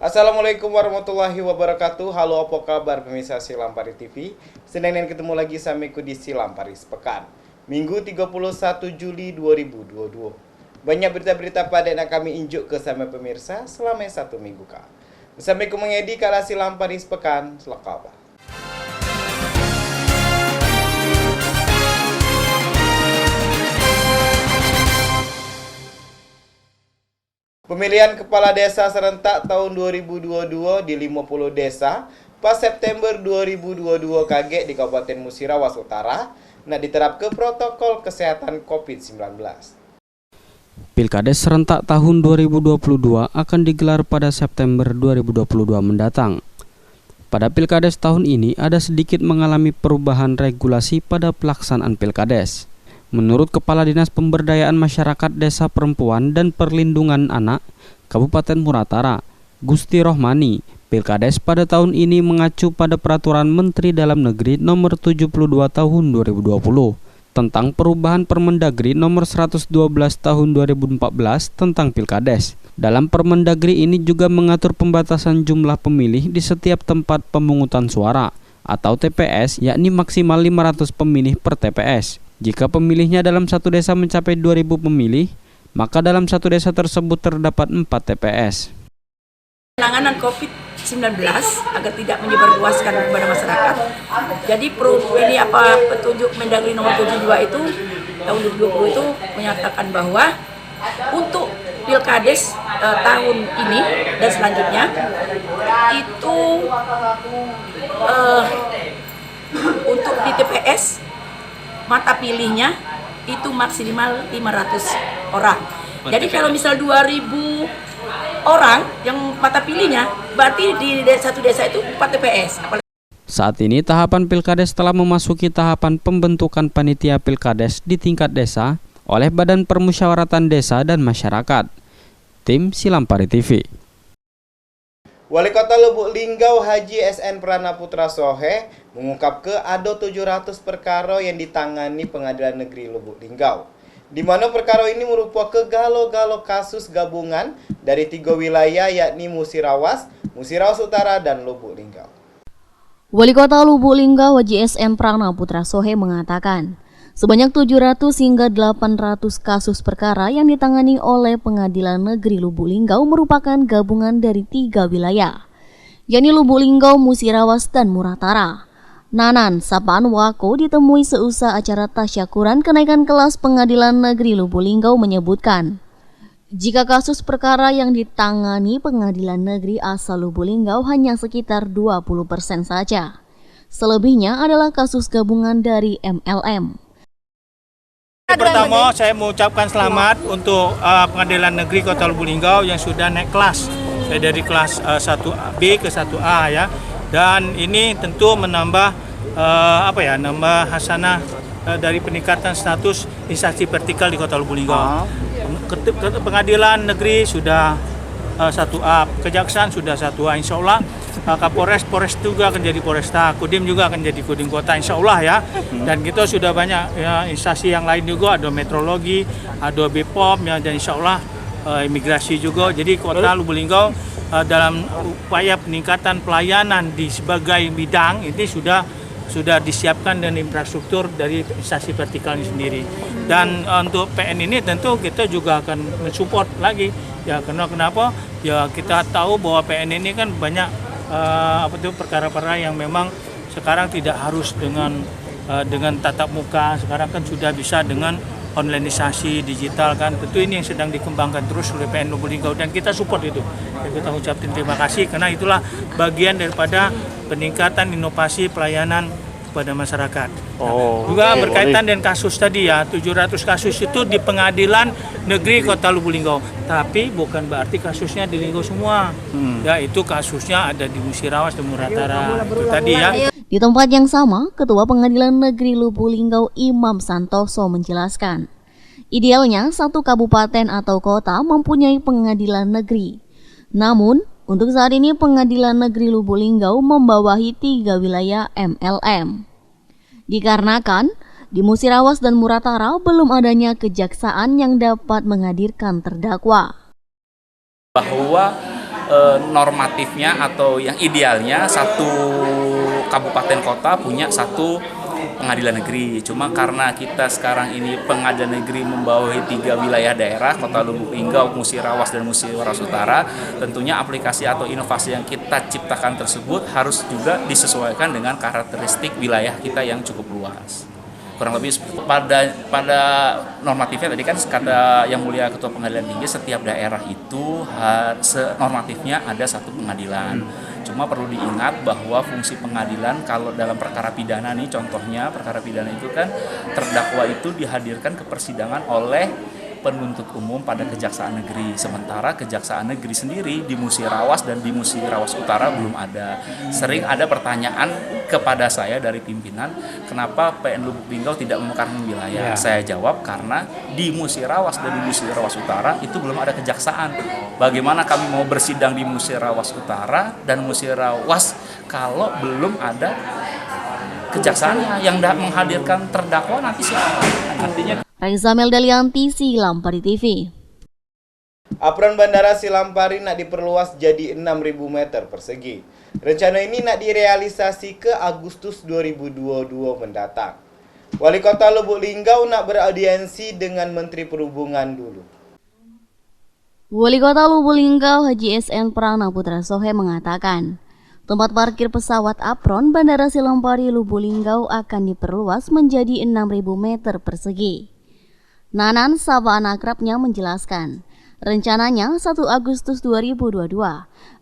Assalamualaikum warahmatullahi wabarakatuh. Halo, apa kabar pemirsa Silampari TV? Senin ketemu lagi sama aku di Silampari Sepekan, Minggu 31 Juli 2022. Banyak berita-berita pada yang kami injuk ke sama pemirsa selama satu minggu kah. Bersama aku mengedi kala Silampari Sepekan, selakabar. Pemilihan kepala desa serentak tahun 2022 di 50 desa pas September 2022 kaget di Kabupaten Musirawas Utara diterapkan protokol kesehatan COVID-19. Pilkades serentak tahun 2022 akan digelar pada September 2022 mendatang. Pada Pilkades tahun ini ada sedikit mengalami perubahan regulasi pada pelaksanaan Pilkades. Menurut Kepala Dinas Pemberdayaan Masyarakat Desa Perempuan dan Perlindungan Anak Kabupaten Muratara, Gusti Rohmani, Pilkades pada tahun ini mengacu pada Peraturan Menteri Dalam Negeri Nomor 72 Tahun 2020 tentang perubahan Permendagri Nomor 112 Tahun 2014 tentang Pilkades. Dalam Permendagri ini juga mengatur pembatasan jumlah pemilih di setiap tempat pemungutan suara atau TPS, yakni maksimal 500 pemilih per TPS. Jika pemilihnya dalam satu desa mencapai 2.000 pemilih, maka dalam satu desa tersebut terdapat 4 TPS. Penanganan COVID-19 agar tidak menyebarluaskan kepada masyarakat. Jadi petunjuk Mendagri nomor 72 itu tahun 2020 itu menyatakan bahwa untuk Pilkades tahun ini dan selanjutnya itu untuk di TPS mata pilihnya itu maksimal 500 orang. Jadi kalau misal 2.000 orang yang mata pilihnya, berarti di satu desa itu 4 TPS. Saat ini tahapan Pilkades telah memasuki tahapan pembentukan panitia Pilkades di tingkat desa oleh Badan Permusyawaratan Desa dan Masyarakat. Tim Silampari TV. Wali Kota Lubuk Linggau Haji SN Pranaputra Sohe mengungkap ke ada 700 perkara yang ditangani Pengadilan Negeri Lubuk Linggau, di mana perkara ini merupakan galo-galo kasus gabungan dari 3 wilayah yakni Musirawas, Musirawas Utara, dan Lubuk Linggau. Wali Kota Lubuk Linggau Haji SN Pranaputra Sohe mengatakan, sebanyak 700 hingga 800 kasus perkara yang ditangani oleh Pengadilan Negeri Lubuk Linggau merupakan gabungan dari 3 wilayah, yakni Lubuk Linggau, Musirawas, dan Muratara. Nanan sapaan Wako ditemui seusai acara tasyakuran kenaikan kelas Pengadilan Negeri Lubuk Linggau menyebutkan, jika kasus perkara yang ditangani Pengadilan Negeri asal Lubuk Linggau hanya sekitar 20% saja. Selebihnya adalah kasus gabungan dari MLM. Pertama, saya mengucapkan selamat untuk Pengadilan Negeri Kota Lubuk Linggau yang sudah naik kelas dari kelas 1B ke 1A ya. Dan ini tentu menambah nambah hasanah dari peningkatan status instansi vertikal di Kota Lubuk Linggau. Pengadilan Negeri sudah 1A, Kejaksaan sudah 1A, insya Allah Kapolres juga akan jadi Polresta, Kodim juga akan jadi Kodim Kota, insya Allah ya. Dan kita sudah banyak ya, instansi yang lain juga, ada meteorologi, ada BPOM ya, dan insya Allah imigrasi juga. Jadi Kota Lubuk Linggau dalam upaya peningkatan pelayanan di sebagai bidang ini sudah disiapkan dengan infrastruktur dari instansi vertikal ini sendiri. Dan untuk PN ini tentu kita juga akan mensupport lagi ya, karena kenapa ya, kita tahu bahwa PN ini kan banyak perkara-perkara yang memang sekarang tidak harus dengan tatap muka, sekarang kan sudah bisa dengan onlineisasi digital kan. Tentu ini yang sedang dikembangkan terus oleh PN Lubuk Linggau dan kita support itu. Dan kita ucapkan terima kasih karena itulah bagian daripada peningkatan inovasi pelayanan kepada masyarakat. Juga berkaitan dengan kasus tadi ya, 700 kasus itu di Pengadilan Negeri Kota Lubuk Linggau. Tapi bukan berarti kasusnya di Linggau semua. Ya, itu kasusnya ada di Musirawas dan Muratara. Itu tadi ya. Di tempat yang sama, Ketua Pengadilan Negeri Lubuk Linggau Imam Santoso menjelaskan, idealnya satu kabupaten atau kota mempunyai pengadilan negeri. Namun, untuk saat ini Pengadilan Negeri Lubuk Linggau membawahi 3 wilayah MLM. Dikarenakan di Musirawas dan Muratara belum adanya kejaksaan yang dapat menghadirkan terdakwa. Bahwa normatifnya atau yang idealnya satu kabupaten kota punya satu pengadilan negeri. Cuma karena kita sekarang ini pengadilan negeri membawahi 3 wilayah daerah, Kota Lubuk Linggau, Musirawas, dan Musirawas Utara, tentunya aplikasi atau inovasi yang kita ciptakan tersebut harus juga disesuaikan dengan karakteristik wilayah kita yang cukup luas. Kurang lebih pada normatifnya tadi kan kata Yang Mulia Ketua Pengadilan Tinggi, setiap daerah itu normatifnya ada satu pengadilan. Cuma perlu diingat bahwa fungsi pengadilan kalau dalam perkara pidana nih, contohnya perkara pidana itu kan terdakwa itu dihadirkan ke persidangan oleh penuntut umum pada Kejaksaan Negeri. Sementara Kejaksaan Negeri sendiri di Musirawas dan di Musirawas Utara belum ada. Sering ada pertanyaan kepada saya dari pimpinan, kenapa PN Lubuk Linggau tidak memekarkan wilayah? Saya jawab karena di Musirawas dan di Musirawas Utara itu belum ada kejaksaan. Bagaimana kami mau bersidang di Musirawas Utara dan Musirawas kalau belum ada kejaksaannya yang menghadirkan terdakwa nanti siapa? Artinya Raiza Meldalianti, Silampari TV. Apron Bandara Silampari nak diperluas jadi 6.000 meter persegi. Rencana ini nak direalisasi ke Agustus 2022 mendatang. Wali Kota Lubuk Linggau nak beraudiensi dengan Menteri Perhubungan dulu. Wali Kota Lubuk Linggau Haji SN Prana Putra Sohe mengatakan, tempat parkir pesawat Apron Bandara Silampari Lubuk Linggau akan diperluas menjadi 6.000 meter persegi. Nanan, sahabat akrabnya, menjelaskan, rencananya 1 Agustus 2022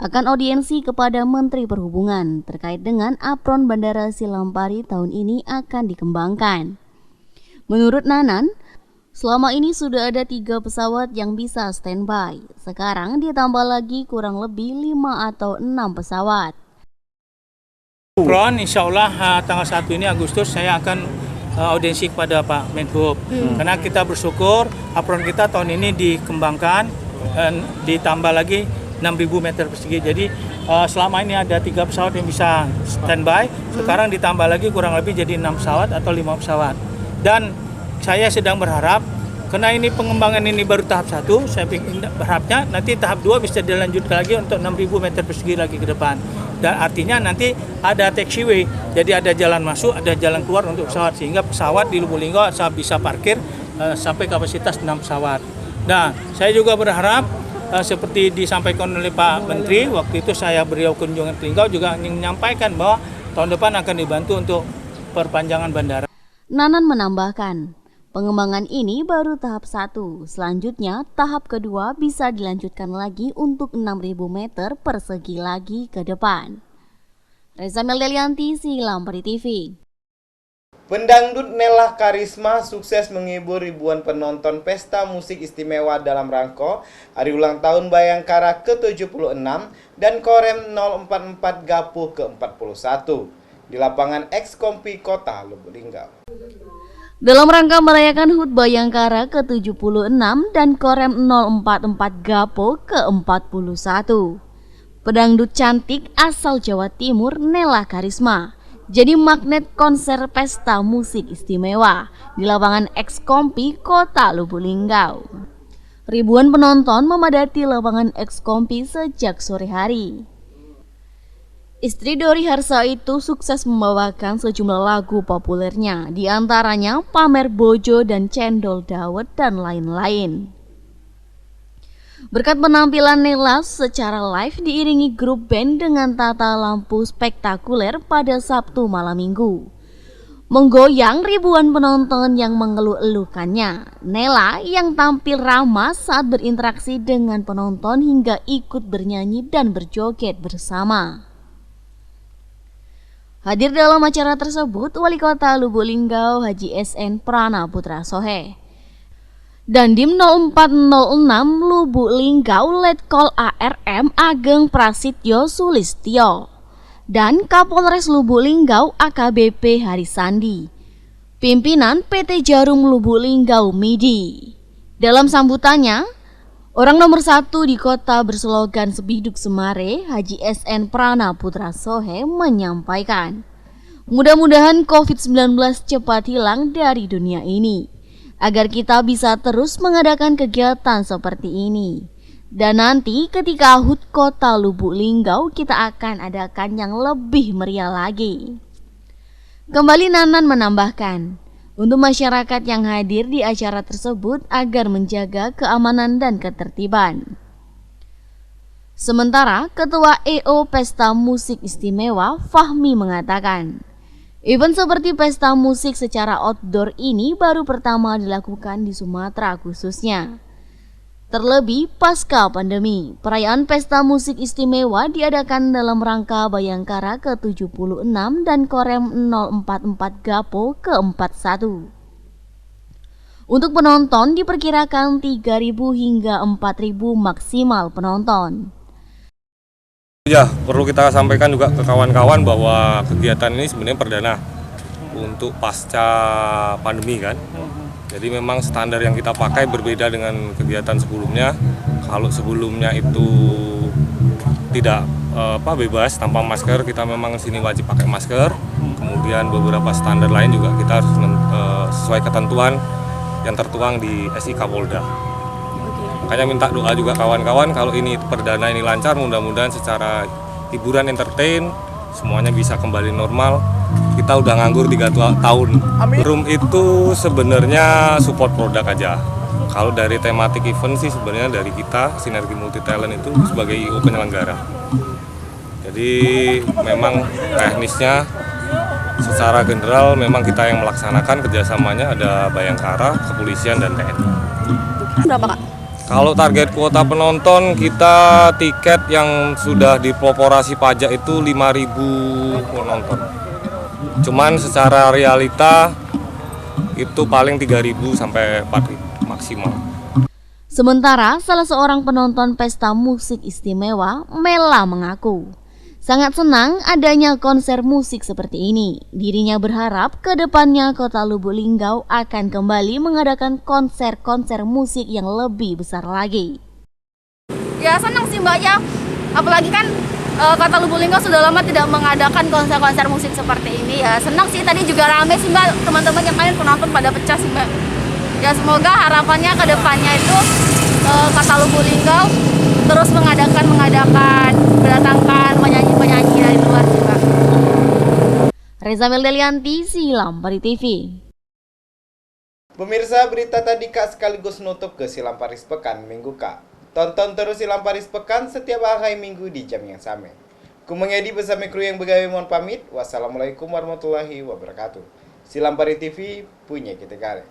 akan audiensi kepada Menteri Perhubungan terkait dengan Apron Bandara Silampari tahun ini akan dikembangkan. Menurut Nanan, selama ini sudah ada 3 pesawat yang bisa standby. Sekarang ditambah lagi kurang lebih 5 atau 6 pesawat. Apron, insya Allah tanggal 1 ini Agustus saya akan audiensi kepada Pak Menhub. Karena kita bersyukur Apron kita tahun ini dikembangkan dan ditambah lagi 6.000 meter persegi. Jadi selama ini ada 3 pesawat yang bisa standby, sekarang ditambah lagi kurang lebih jadi 6 pesawat atau 5 pesawat. Dan saya sedang berharap, karena ini pengembangan ini baru tahap 1, saya berharapnya nanti tahap 2 bisa dilanjutkan lagi untuk 6.000 meter persegi lagi ke depan. Dan artinya nanti ada taxiway, jadi ada jalan masuk, ada jalan keluar untuk pesawat, sehingga pesawat di Lubuk Linggau bisa parkir sampai kapasitas 6 pesawat. Nah, saya juga berharap seperti disampaikan oleh Pak Menteri, waktu itu saya beliau kunjungan ke Linggau juga menyampaikan bahwa tahun depan akan dibantu untuk perpanjangan bandara. Nanan menambahkan, pengembangan ini baru tahap 1, selanjutnya tahap kedua bisa dilanjutkan lagi untuk 6.000 meter persegi lagi ke depan. Raiza Meldalianti, Silampari TV. Pendangdut Nela Karisma sukses menghibur ribuan penonton pesta musik istimewa dalam rangka Hari Ulang Tahun Bayangkara ke-76 dan Korem 044 Gapuh ke-41 di lapangan Ekskompi Kota Lubuk Linggau. Dalam rangka merayakan HUT Bayangkara ke-76 dan Korem 044 Gapo ke-41, pedangdut cantik asal Jawa Timur Nela Karisma jadi magnet konser pesta musik istimewa di lapangan Ekskompi Kota Lubuk Linggau. Ribuan penonton memadati lapangan Ekskompi sejak sore hari. Istri Dori Harsa itu sukses membawakan sejumlah lagu populernya, di antaranya Pamer Bojo dan Cendol Dawet dan lain-lain. Berkat penampilan Nela secara live diiringi grup band dengan tata lampu spektakuler pada Sabtu malam Minggu, menggoyang ribuan penonton yang mengeluh-elukannya. Nela yang tampil ramah saat berinteraksi dengan penonton hingga ikut bernyanyi dan berjoget bersama. Hadir dalam acara tersebut Wali Kota Lubuk Linggau Haji SN Prana Putra Sohe, Dandim 0406 Lubuk Linggau Letkol ARM Ageng Prasetyo Sulistyo, dan Kapolres Lubuk Linggau AKBP Harisandi, pimpinan PT Jarum Lubuk Linggau MIDI. Dalam sambutannya, orang nomor 1 di kota berslogan Sebiduk Semare, Haji SN Prana Putra Sohe menyampaikan, mudah-mudahan COVID-19 cepat hilang dari dunia ini, agar kita bisa terus mengadakan kegiatan seperti ini. Dan nanti ketika HUT Kota Lubuk Linggau kita akan adakan yang lebih meriah lagi. Kembali Nanan menambahkan, untuk masyarakat yang hadir di acara tersebut agar menjaga keamanan dan ketertiban. Sementara Ketua EO Pesta Musik Istimewa Fahmi mengatakan, event seperti pesta musik secara outdoor ini baru pertama dilakukan di Sumatera khususnya. Terlebih pasca pandemi, perayaan Pesta Musik Istimewa diadakan dalam rangka Bayangkara ke-76 dan Korem 044 Gapo ke-41. Untuk penonton diperkirakan 3.000 hingga 4.000 maksimal penonton. Ya, perlu kita sampaikan juga ke kawan-kawan bahwa kegiatan ini sebenarnya perdana untuk pasca pandemi kan. Jadi memang standar yang kita pakai berbeda dengan kegiatan sebelumnya. Kalau sebelumnya itu tidak bebas tanpa masker, kita memang sini wajib pakai masker. Kemudian beberapa standar lain juga kita harus sesuai ketentuan yang tertuang di SI Kapolda. Makanya minta doa juga kawan-kawan kalau ini perdana ini lancar, mudah-mudahan secara hiburan entertain semuanya bisa kembali normal. Kita udah nganggur 3 tahun. Room itu sebenarnya support produk aja. Kalau dari tematik event sih sebenarnya dari kita Sinergi Multi Talent itu sebagai IO penyelenggara. Jadi memang teknisnya secara general memang kita yang melaksanakan, kerjasamanya ada Bayangkara, Kepolisian dan TNI. Berapa Kak? Kalau target kuota penonton kita tiket yang sudah diproporasi pajak itu 5.000 penonton. Cuman secara realita itu paling 3.000 sampai 4.000 maksimal. Sementara salah seorang penonton Pesta Musik Istimewa, Mela mengaku sangat senang adanya konser musik seperti ini. Dirinya berharap ke depannya Kota Lubuk Linggau akan kembali mengadakan konser-konser musik yang lebih besar lagi. Ya senang sih Mbak ya, apalagi kan Kota Lubuk Linggau sudah lama tidak mengadakan konser-konser musik seperti ini ya. Senang sih, tadi juga rame sih Mbak, teman-teman yang lain penonton pada pecah sih Mbak. Ya semoga harapannya ke depannya itu Kota Lubuk Linggau terus mendatangkan penyanyi-penyanyi dari luar sih Mbak. Reza Meldelianti, Silampari TV. Pemirsa, berita tadi Kak sekaligus nutup ke Silam Paris Pekan Minggu Kak. Tonton terus Silam Paris Pekan setiap hari Minggu di jam yang sama. Ku mengedi bersama kru yang begawe mohon pamit. Wassalamualaikum warahmatullahi wabarakatuh. Silam Paris TV punya kita kali.